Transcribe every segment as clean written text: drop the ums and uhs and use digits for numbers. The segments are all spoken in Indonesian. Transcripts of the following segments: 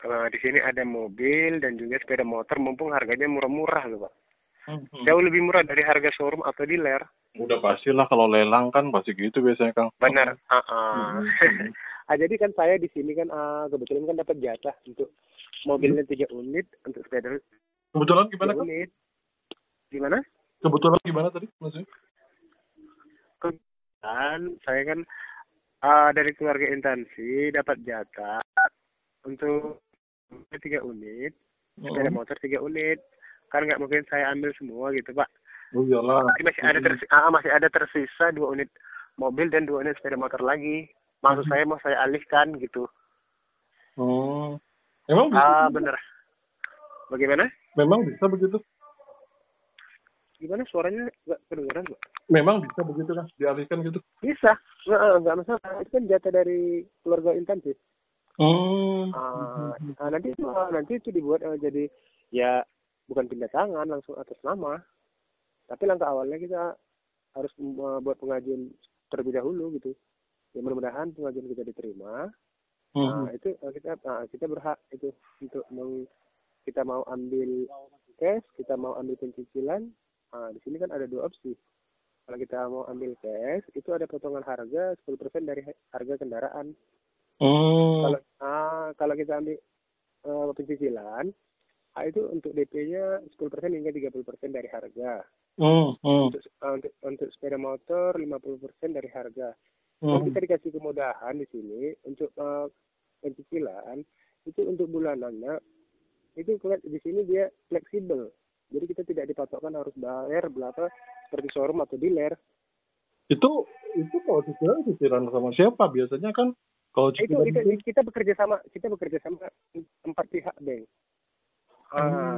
di sini ada mobil dan juga sepeda motor, mumpung harganya murah-murah loh, Pak. Mhm. Jauh lebih murah dari harga showroom atau dealer. Udah pastilah kalau lelang kan pasti gitu biasanya, Kang. Benar. Mhm. Jadi kan saya di sini kan kebetulan kan dapat jatah untuk mobilnya 3 unit, untuk sepeda Kebetulan 3 gimana, Kang? unit. Gimana? Kebetulan gimana tadi maksudnya? Kebetulan saya kan dari keluarga intansi dapat jatah untuk 3 unit, sepeda Mhm. motor 3 unit. Kan nggak mungkin saya ambil semua gitu, Pak. Oh iyalah. Jadi masih ada tersisa 2 unit mobil dan 2 unit sepeda motor lagi. Maksud saya mau saya alihkan gitu. Oh. Emang bisa? Bener. Bagaimana? Memang bisa begitu? Gimana suaranya nggak kedengeran, Pak? Memang bisa begitu kan? Dialihkan gitu? Bisa, nggak masalah. Itu kan jatah dari keluarga intansi. Nanti itu dibuat jadi ya bukan pindah tangan langsung atas nama. Tapi langkah awalnya kita harus buat pengajuan terlebih dahulu gitu. Ya mudah-mudahan pengajuan kita diterima. Itu kita berhak itu untuk kita mau ambil cash, kita mau ambil pencicilan. Di sini kan ada 2 opsi. Kalau kita mau ambil cash, itu ada potongan harga 10% dari harga kendaraan. Kalau kita ambil pencicilan, itu untuk DP-nya 10% hingga 30% dari harga. Untuk sepeda motor 50% dari harga. Dan kita dikasih kemudahan di sini untuk pencicilan itu untuk bulanannya itu di sini dia fleksibel. Jadi kita tidak dipatokkan harus bayar berapa seperti showroom atau dealer. Itu kalau cicilan sama siapa? Biasanya kan kalau cicilan itu kita bekerja sama 4 pihak, Bang.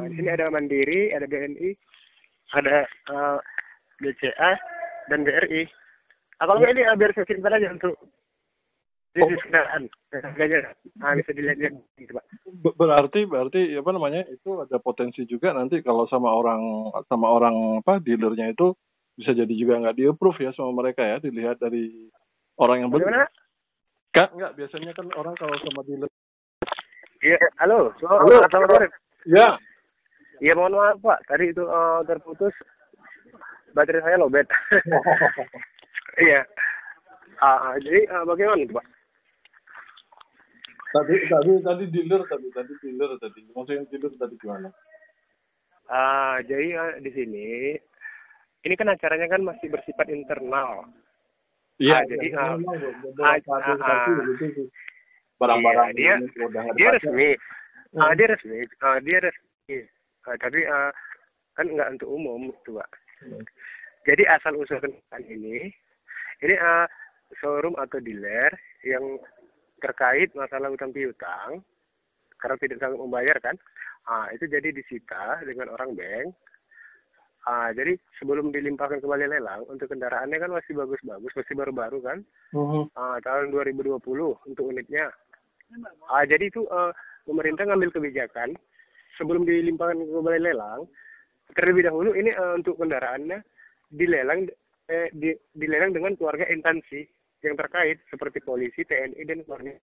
Di sini ada Mandiri, ada BNI, ada BCA dan BRI. Kalau nggak ini biar saya simpan aja untuk bisnis kendaraan. Harganya bisa dilihat gitu, Pak. Berarti apa namanya itu ada potensi juga nanti kalau sama orang dealernya itu bisa jadi juga nggak di-approve ya sama mereka ya, dilihat dari orang yang beli. Bagaimana? Enggak, biasanya kan orang kalau sama dealer. Iya, halo. Assalamualaikum. Ya. Iya, mohon maaf, Pak. Tadi itu terputus baterai saya lowbat. Iya. Jadi bagaimana itu, Pak? Tadi dealer tadi. Maksudnya dealer tadi gimana? Jadi di sini ini kan acaranya kan masih bersifat internal. Iya. Jadi barang-barang dia resmi. Dia resmi. Tapi kan nggak untuk umum tuh, Pak. Jadi asal usul kendaraan ini showroom atau dealer yang terkait masalah utang piutang karena tidak sanggup membayar kan, itu jadi disita dengan orang bank. Jadi sebelum dilimpahkan kembali lelang untuk kendaraannya kan masih bagus-bagus, masih baru-baru kan, tahun 2020 untuk unitnya. Jadi itu pemerintah ngambil kebijakan sebelum dilimpahkan kembali lelang, terlebih dahulu ini untuk kendaraannya dilelang dengan keluarga instansi yang terkait seperti polisi, TNI dan keluarga.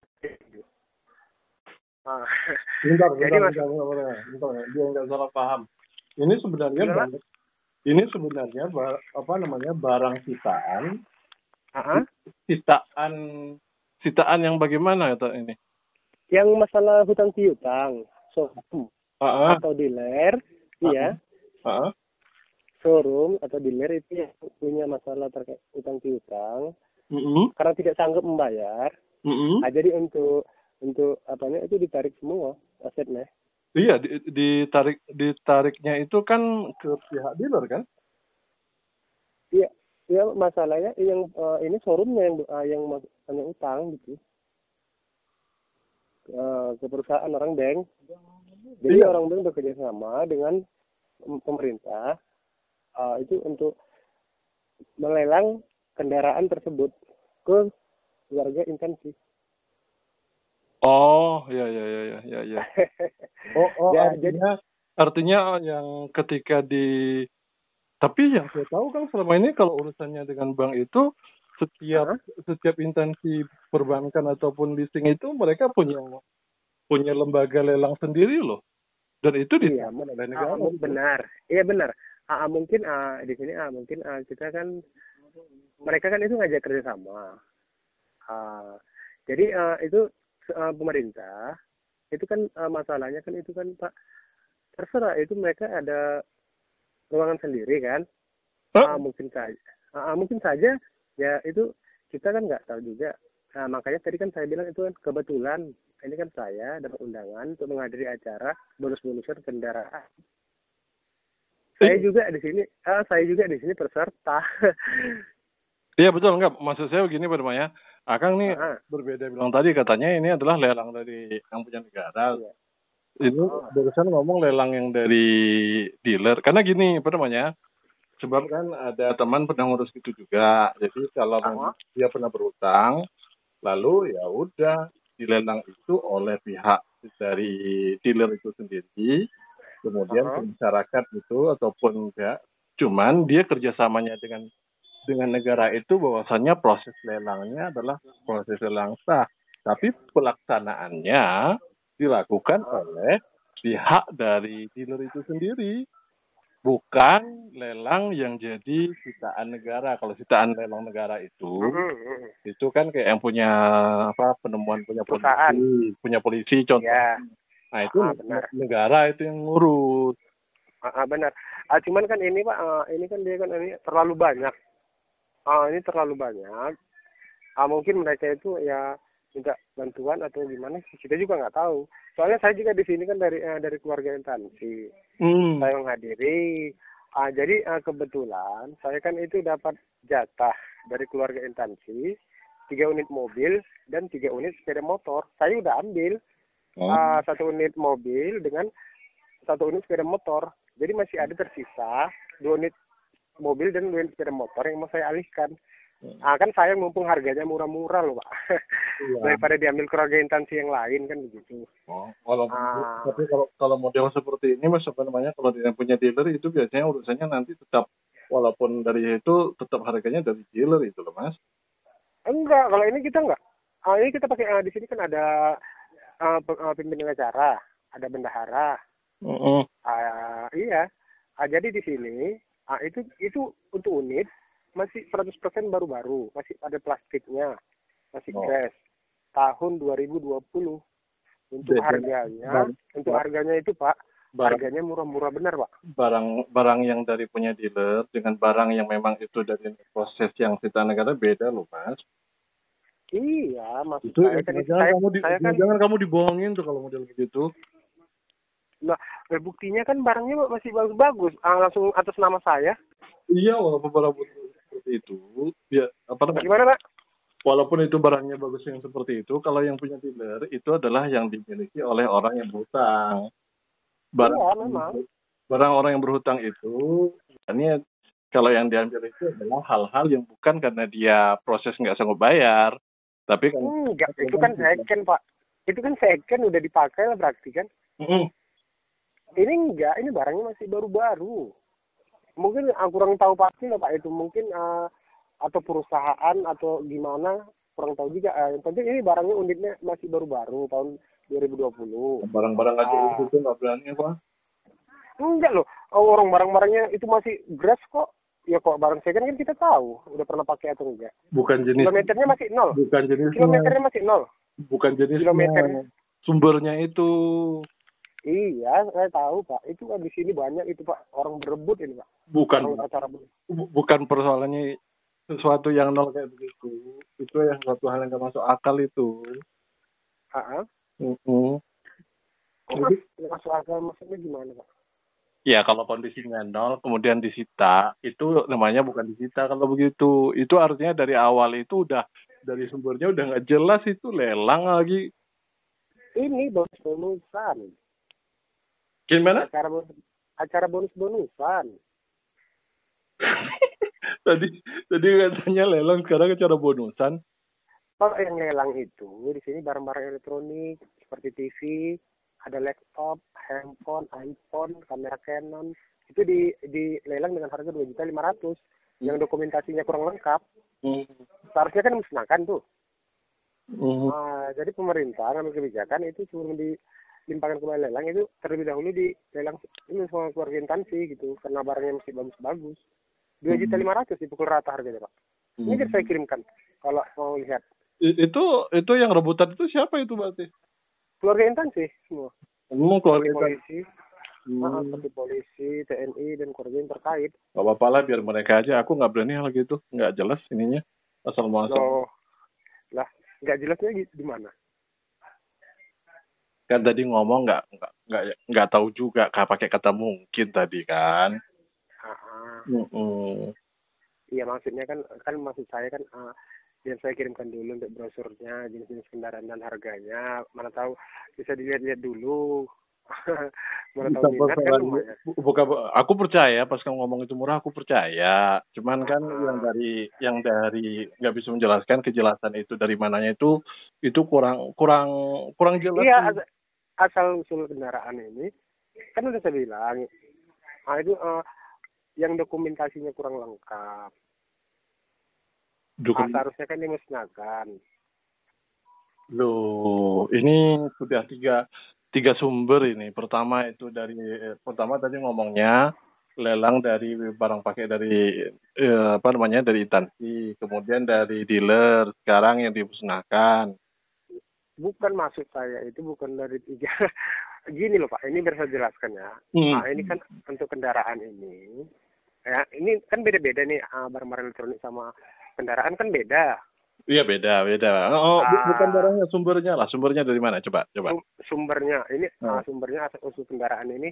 Bentar, dia nggak salah paham. Ini sebenarnya barang sitaan. Sitaan yang bagaimana ini? Yang masalah hutang piutang, atau dealer, iya. Showroom atau dealer itu yang punya masalah terkait hutang piutang, karena tidak sanggup membayar. Jadi untuk apanya itu ditarik semua asetnya. Iya, ditariknya itu kan ke pihak dealer kan? Iya, masalahnya yang ini showroomnya yang hanya utang gitu. Ke perusahaan orang bank. Jadi orang bank bekerja sama dengan pemerintah itu untuk melelang kendaraan tersebut ke keluarga instansi. Oh, ya. Artinya yang ketika tapi yang saya tahu kan selama ini kalau urusannya dengan bank itu setiap instansi perbankan ataupun leasing itu mereka punya punya lembaga lelang sendiri loh. Dan itu Iya, ditanggung oleh negara. benar. Iya benar. Mungkin di sini mungkin kita kan mereka kan itu ngajak kerjasama. Jadi itu pemerintah itu kan masalahnya kan itu kan Pak terserah itu mereka ada ruangan sendiri kan. Hah? Mungkin saja ya itu kita kan nggak tahu juga. Nah, makanya tadi kan saya bilang itu kan kebetulan ini kan saya dapat undangan untuk menghadiri acara bonus-bonusan kendaraan. Saya juga di sini peserta. Iya betul, enggak, maksud saya begini Pak Maya, Akang nih berbeda bilang tadi, katanya ini adalah lelang dari yang punya negara. Iya. Ini barusan ngomong lelang yang dari dealer, karena gini Pak Maya, sebab kan ada teman pernah ngurus gitu juga, jadi kalau dia pernah berutang, lalu ya udah dilelang itu oleh pihak dari dealer itu sendiri, kemudian ke masyarakat itu ataupun enggak, cuman dia kerjasamanya dengan negara itu bahwasannya proses lelangnya adalah proses lelang sah, tapi pelaksanaannya dilakukan oleh pihak dari dealer itu sendiri, bukan lelang yang jadi sitaan negara. Kalau sitaan lelang negara itu kan kayak yang punya penemuan punya polisi contoh. Ya. Nah itu negara itu yang ngurus. Benar. Cuman kan ini Pak, ini kan dia kan ini terlalu banyak. Ini terlalu banyak. Mungkin mereka itu ya minta bantuan atau gimana, kita juga nggak tahu. Soalnya saya juga di sini kan dari keluarga instansi. Saya menghadiri. Jadi kebetulan saya kan itu dapat jatah dari keluarga instansi 3 unit mobil dan 3 unit sepeda motor. Saya udah ambil 1 unit mobil dengan 1 unit sepeda motor. Jadi masih ada tersisa 2 unit mobil dan 2 unit sepeda motor yang mau saya alihkan. Kan sayang mumpung harganya murah-murah loh Pak. Iya. Daripada diambil keluarga instansi yang lain kan begitu. Tapi kalau model seperti ini Mas, kalau dia punya dealer itu biasanya urusannya nanti tetap, walaupun dari itu tetap harganya dari dealer itu loh Mas. Enggak, kalau ini kita enggak. Ini kita pakai di sini kan ada pimpinan acara, ada bendahara. Iya. Jadi di sini itu untuk unit masih 100% baru-baru, masih ada plastiknya, masih fresh. Tahun 2020. Untuk harganya itu Pak, harganya murah-murah benar Pak. Barang yang dari punya dealer dengan barang yang memang itu dari proses yang kita negara beda loh Mas. Iya, maksud itu saya kan jangan kamu dibohongin tuh kalau model begitu. Nah, buktinya kan barangnya masih bagus-bagus, langsung atas nama saya. Iya, walaupun barang seperti itu, ya Gimana Pak? Walaupun itu barangnya bagus yang seperti itu, kalau yang punya dealer itu adalah yang dimiliki oleh orang yang berhutang. Barang orang yang berhutang itu, ini kalau yang diambil itu adalah hal-hal yang bukan karena dia proses nggak sanggup bayar, tapi kan enggak, itu kan second Pak. Itu kan second udah dipakai lah berarti kan. Ini enggak, ini barangnya masih baru-baru. Mungkin kurang tahu pasti lah Pak itu, mungkin atau perusahaan atau gimana, kurang tahu juga. Yang penting ini barangnya unitnya masih baru-baru tahun 2020. Barang-barang aja itu nggak berani Pak? Enggak loh, orang barang-barangnya itu masih grass kok. Ya kok barang second kan kita tahu udah pernah pakai atau enggak. Bukan jenis. Kilometernya masih 0. Bukan jenis. Kilometernya masih 0. Bukan jenis. Kilometernya. Sumbernya itu. Iya, saya tahu Pak. Itu kan di sini banyak itu Pak, orang berebut ini Pak. Bukan persoalannya sesuatu yang nol kayak begitu. Itu yang suatu hal yang nggak masuk akal itu. Masuk akal maksudnya gimana Pak? Ya kalau kondisinya nol kemudian disita, itu namanya bukan disita kalau begitu. Itu artinya dari awal itu udah, dari sumbernya udah nggak jelas, itu lelang lagi. Ini bonus-bonusan. Gimana? Acara bonus-bonusan. tadi katanya lelang, sekarang acara bonusan. Kalau yang lelang itu di sini barang-barang elektronik seperti TV, ada laptop, handphone, iPhone, kamera Canon, itu dilelang dengan harga 2.500.000. Yang dokumentasinya kurang lengkap. Seharusnya kan musnahkan tuh. Mhm. Jadi pemerintah ngambil kebijakan itu sebelum dilimpahkan ke balai lelang itu terlebih dahulu di lelang ini sama keluarga instansi gitu karena barangnya masih bagus-bagus. 2.500.000 dipukul rata harganya Pak. Ini biar saya Mhm. kirimkan kalau mau lihat. Itu yang rebutan itu siapa itu berarti? Keluarga instansi semua. Keluarga Seperti itu. polisi, Hmm. seperti polisi, TNI dan keluarga yang terkait. Gak apa-apa lah biar mereka aja. Aku nggak berani hal gitu. Nggak jelas ininya. Asal muasal. Loh, lah nggak jelasnya di mana? Kan tadi ngomong nggak tahu juga. Pakai kata mungkin tadi kan. Ah, ah. Mm-mm. Iya maksudnya kan maksud saya kan yang saya kirimkan dulu untuk brosurnya jenis-jenis kendaraan dan harganya mana tahu bisa dilihat-lihat dulu. Mana tahu Bukan minat kan persoalan, lumayan. bukan, aku percaya pas kamu ngomong itu murah aku percaya. Cuman Ah, kan ah. yang dari nggak bisa menjelaskan kejelasan itu dari mananya itu kurang kurang kurang jelas Iya sih. asal usul kendaraan ini kan udah saya bilang itu yang dokumentasinya kurang lengkap. Dokumen Seharusnya kan dimusnahkan. Loh, ini sudah tiga sumber ini. Pertama tadi ngomongnya lelang dari barang pakai dari apa namanya dari instansi, kemudian dari dealer, sekarang yang dimusnahkan. Bukan maksud saya itu bukan dari tiga. Gini loh Pak, ini biar saya jelaskan ya. Ini Hmm. kan untuk kendaraan ini, ya ini kan beda-beda nih barang-barang elektronik sama kendaraan kan beda. Iya beda, beda. Oh, bukan Ah, barangnya, sumbernya lah. Sumbernya dari mana? Coba, coba. sumbernya ini Nah, sumbernya asal usul kendaraan ini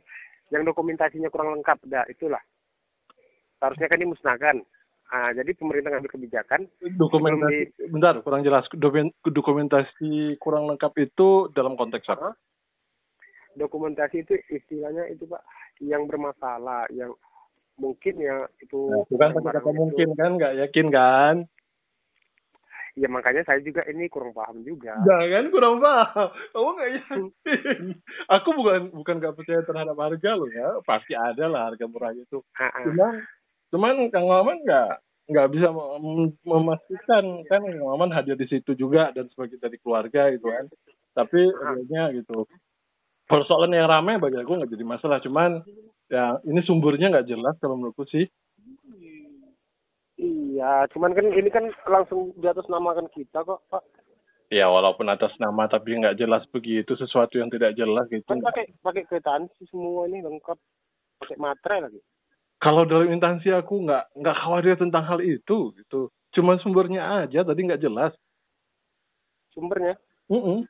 yang dokumentasinya kurang lengkap, dah itulah seharusnya kan dimusnahkan. Jadi pemerintah ngambil kebijakan sebelum dokumentasi, bentar, kurang jelas. Dokumentasi kurang lengkap itu dalam konteks apa? uh, dokumentasi itu istilahnya itu Pak yang bermasalah, yang mungkin ya Nah, itu bukan pakai barang-barang kata itu. mungkin kan, nggak yakin kan? Ya makanya saya juga ini kurang paham juga. Jangan kurang paham. Kamu nggak yakin. Aku bukan bukan nggak percaya terhadap harga loh ya. Pasti ada lah harga murah itu. Ah, ah, Cuman cuman Kang Maman nggak bisa memastikan kan Kang Maman hadir di situ juga dan sebagai dari keluarga gitu kan. Tapi ah. realnya gitu. Persoalan yang ramai bagi aku nggak jadi masalah. Cuman ya ini sumbernya nggak jelas kalau menurutku sih. Iya, cuman kan ini kan langsung di atas namakan kita kok, Pak. Ya walaupun atas nama tapi nggak jelas begitu sesuatu yang tidak jelas gitu. Kan pakai pakai kwitansi semua ini lengkap, pakai materai lagi. Kalau dalam instansi aku nggak khawatir tentang hal itu gitu. Cuman sumbernya aja tadi nggak jelas. Sumbernya. Mm-mm.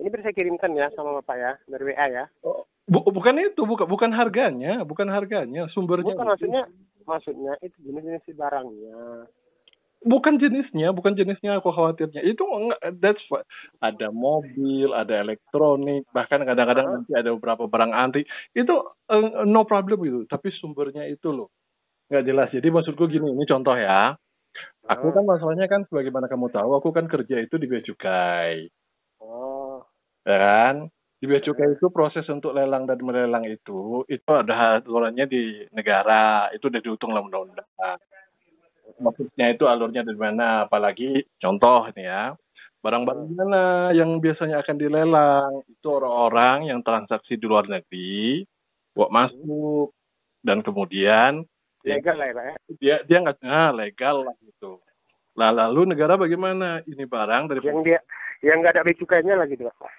Ini bisa saya kirimkan ya sama Bapak ya, dari WA ya. Oh, bukan itu, bukan harganya, bukan harganya, sumbernya Bukan itu. maksudnya itu jenis-jenis barangnya. Bukan jenisnya aku khawatirnya. Itu enggak, ada mobil, ada elektronik, bahkan kadang-kadang Ah, nanti ada beberapa barang antik. Itu no problem gitu, tapi sumbernya itu loh nggak jelas. Jadi maksudku gini, ini contoh ya. Aku ah. kan masalahnya kan sebagaimana kamu tahu, aku kan kerja itu di bea cukai. Oh, Ya kan? Di bea cukai ah, itu proses untuk lelang dan melelang itu ada aturannya di negara, itu udah dihitung dalam undang-undang. Maksudnya itu alurnya dari mana, apalagi contoh nih ya, barang-barang ah. mana yang biasanya akan dilelang, itu orang-orang yang transaksi di luar negeri, buat masuk, dan kemudian ya, Legal lah ya Pak ya. dia nggak legal lah gitu. Lah lalu negara bagaimana? Ini barang dari Yang nggak ada bea cukainya lagi tuh Pak.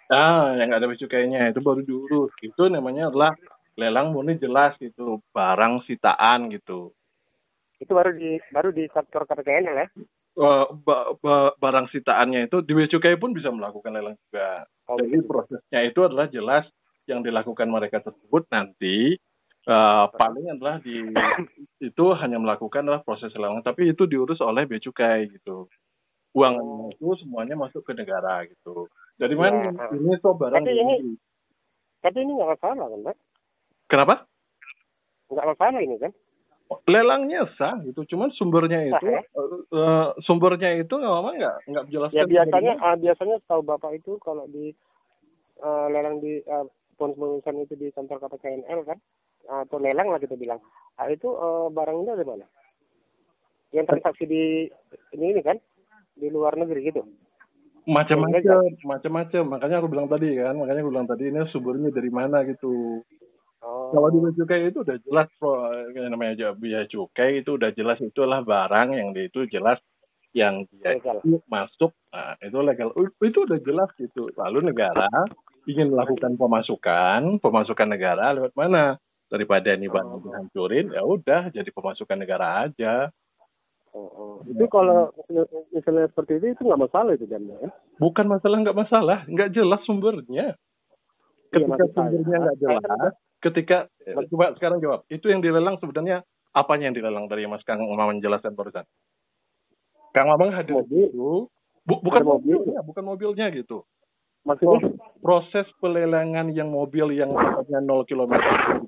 yang nggak ada bea cukainya itu baru diurus. Itu namanya adalah lelang murni jelas gitu, barang sitaan gitu. Itu baru di sektor KPKN ya. Barang sitaannya itu di bea cukai pun bisa melakukan lelang juga. Oh Jadi bisa juga. prosesnya itu adalah jelas yang dilakukan mereka tersebut nanti paling adalah itu hanya melakukan adalah proses lelang, tapi itu diurus oleh bea cukai gitu. Uangnya Oh, itu semuanya masuk ke negara gitu. Dari mana iya. ini so barang Tapi dari ini negeri. tapi ini nggak masalah kan Pak? Kenapa? Nggak masalah ini kan? Lelangnya sah gitu, cuman Sah ya? sumbernya itu memang nggak Ya menjelaskan dari biasanya mana. biasanya tahu Bapak itu kalau di lelang di pos pengurusan itu di kantor KPKNL kan atau lelang lah kita bilang. Itu barangnya dari mana? Yang transaksi di ini kan di luar negeri gitu. macam-macam. Makanya aku bilang tadi ini sumbernya dari mana gitu. Kalau di bea cukai itu udah jelas yang namanya bea cukai itu udah jelas itulah barang yang itu jelas yang dia itu masuk, nah, itu legal. Itu udah jelas gitu. Lalu negara ingin melakukan pemasukan negara lewat mana? Daripada ini barang dihancurin, ya udah jadi pemasukan negara aja. Itu kalau misalnya seperti itu nggak masalah itu kan ya? Bukan nggak masalah, nggak jelas sumbernya. Ketika sumbernya nggak jelas, coba sekarang jawab, itu yang dilelang sebenarnya apanya yang dilelang dari Mas Kang Maman menjelaskan barusan? Kang Maman hadir itu, bukan mobilnya gitu. Maksudnya? Proses pelelangan yang mobil yang 0 km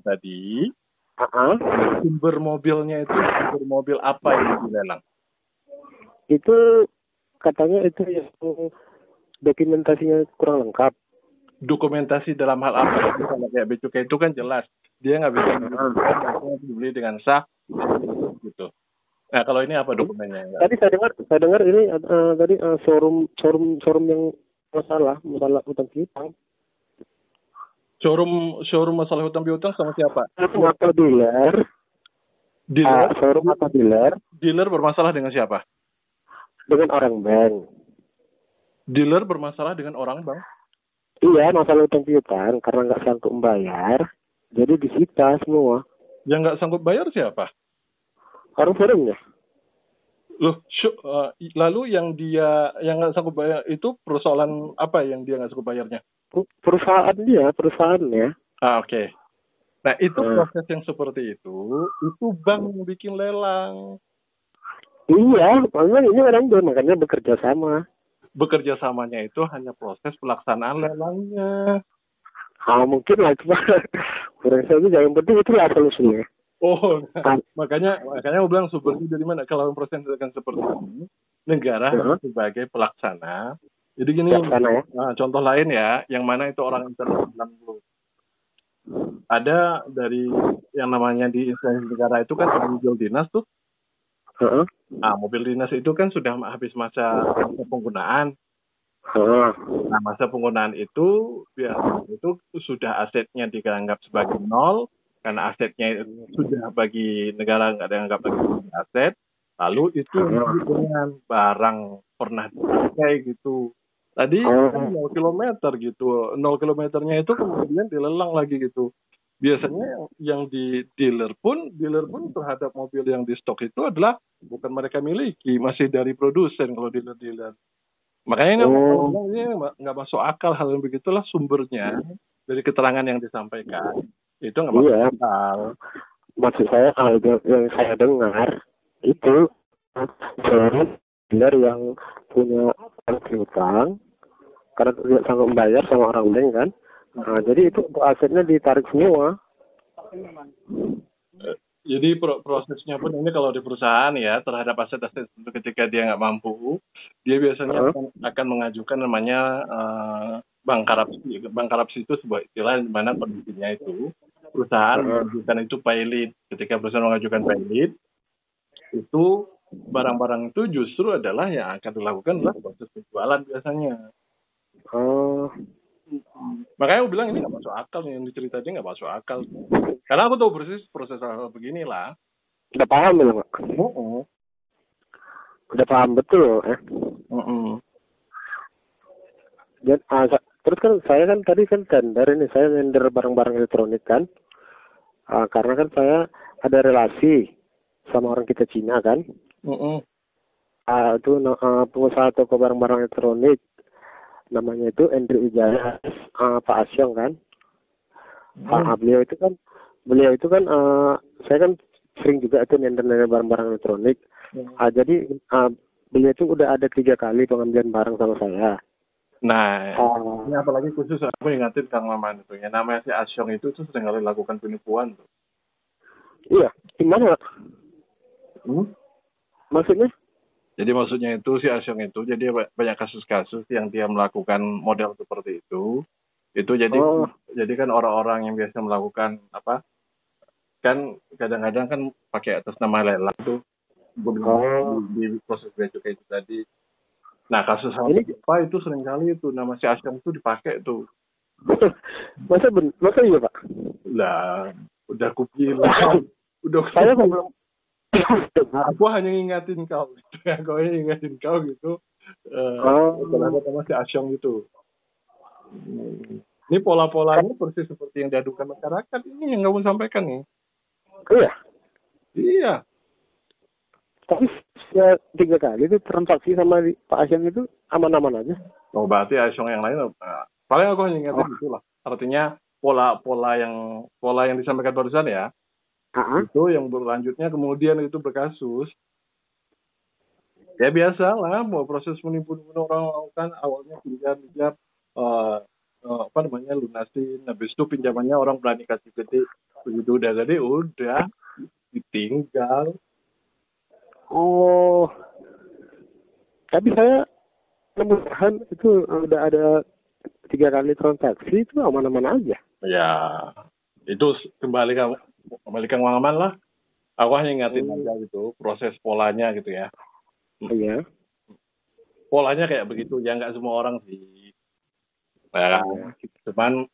tadi, sumber mobilnya itu sumber mobil apa yang dilelang? Itu katanya itu yang dokumentasinya kurang lengkap. Dokumentasi dalam hal apa? Kalau kayak bea cukai itu kan jelas, dia nggak bisa dibeli dengan sah, gitu. Nah kalau ini apa dokumennya? Tadi saya dengar ini tadi showroom yang masalah utang piutang. Showroom masalah hutang piutang sama siapa? Atau dealer. Showroom atau dealer? Dealer bermasalah dengan siapa? Dengan orang bank. Dealer bermasalah dengan orang bank? Iya, masalah hutang piutang karena nggak sanggup membayar, jadi disita semua. Yang nggak sanggup bayar siapa? Orang showroomnya. Loh, lalu yang nggak sanggup bayar itu persoalan apa yang dia nggak sanggup bayarnya? Perusahaannya. Oke. Nah, itu proses yang seperti itu bank yang bikin lelang. Iya, makanya ini orang bank, makanya bekerja sama. Bekerja samanya itu hanya proses pelaksanaan lelangnya. Mungkin lah, cuma kurang lebih yang penting itulah solusinya. Makanya aku bilang sumbernya dari mana? Kalau proses akan seperti ini, negara sebagai pelaksana. Jadi gini, contoh lain ya, yang mana itu orang internasional dulu. Ada dari yang namanya di instansi negara itu kan mobil dinas tuh. Mobil dinas itu kan sudah habis masa penggunaan. Nah, masa penggunaan itu biasanya itu sudah asetnya dianggap sebagai nol, karena asetnya sudah bagi negara nggak dianggap lagi aset. Lalu itu dengan barang pernah dipakai gitu. Tadi 0 kilometer gitu, 0 kilometernya itu kemudian dilelang lagi gitu. Biasanya yang di dealer pun terhadap mobil yang di stok itu adalah bukan mereka miliki, masih dari produsen kalau dealer. Makanya ini nggak masuk akal hal yang begitulah sumbernya dari keterangan yang disampaikan itu nggak masuk akal. Maksud saya yang saya dengar itu dealer yang punya piutang karena tidak sanggup membayar sama orang lain kan. Jadi itu asetnya ditarik semua. Jadi prosesnya pun ini kalau di perusahaan ya terhadap aset-aset itu ketika dia nggak mampu, dia biasanya akan mengajukan namanya bankrupsi. Bankrupsi itu sebuah istilah di mana kondisinya itu perusahaan mengajukan itu pilot. Ketika perusahaan mengajukan pilot, itu barang-barang itu justru adalah yang akan dilakukan adalah proses penjualan biasanya. Makanya aku bilang ini nggak masuk akal, yang diceritanya nggak masuk akal. Karena aku tahu persis proses hal beginilah. Udah paham belum, Pak? Udah paham betul, Dan terus kan saya kan tadi kan tender ini, saya tender barang-barang elektronik kan. Karena kan saya ada relasi sama orang kita Cina kan. Itu pengusaha toko barang-barang elektronik. Namanya itu Andrew Wijaya, Pak Asyong kan. Beliau itu kan saya kan sering juga itu nender barang-barang elektronik. Jadi beliau itu udah ada 3 kali pengambilan barang sama saya. Nah, ini apalagi khusus aku ingatin Kang Maman itu, yang namanya si Asyong itu tuh sering kali lakukan penipuan tuh. Iya, gimana? Maksudnya? Jadi maksudnya itu si Asyong itu, jadi banyak kasus-kasus yang dia melakukan model seperti itu jadi kan orang-orang yang biasa melakukan apa, kan kadang-kadang kan pakai atas nama lelang tuh di proses bea cukai itu tadi. Nah, kasus Ini apa itu seringkali itu nama si Asyong itu dipakai tuh. masa iya Pak? Lah, udah kubilang. Udah Saya belum. aku hanya ngingatin kau gitu ya. Kau hanya ngingatin kau gitu. Terhadap sama si Asyong itu. Ini pola-polanya persis seperti yang diadukan masyarakat. Ini yang kamu sampaikan nih. Iya. Iya. Tapi ya 3 kali itu transaksi sama Pak Asyong itu aman-aman aja. Oh, berarti Asyong yang lain. Paling aku hanya ngingatin itulah. Artinya pola yang disampaikan barusan ya. Itu yang berlanjutnya kemudian itu berkasus. Ya biasa lah, mau proses menipu orang lakukan awalnya pinjam lunasin, habis itu pinjamannya orang berani kasih gede, begitu udah gede udah ditinggal. Oh, tapi saya mudah-mudahan itu udah ada 3 kali transaksi itu aman-aman aja. Ya itu kembali ke aman lah. Aku hanya ingatin aja gitu proses polanya gitu ya. Iya. Polanya kayak begitu ya, nggak semua orang sih. Nah, cuman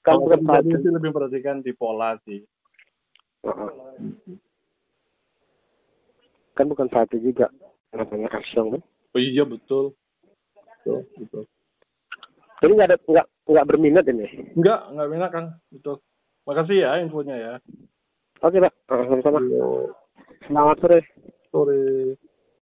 kalau sih lebih perhatikan di pola sih. Kan bukan satu juga namanya Asyong kan? Oh iya betul. Jadi nggak berminat ini? Nggak minat Kang. Betul. Makasih ya infonya ya. Oke Pak, sama-sama. Selamat sore. Sore.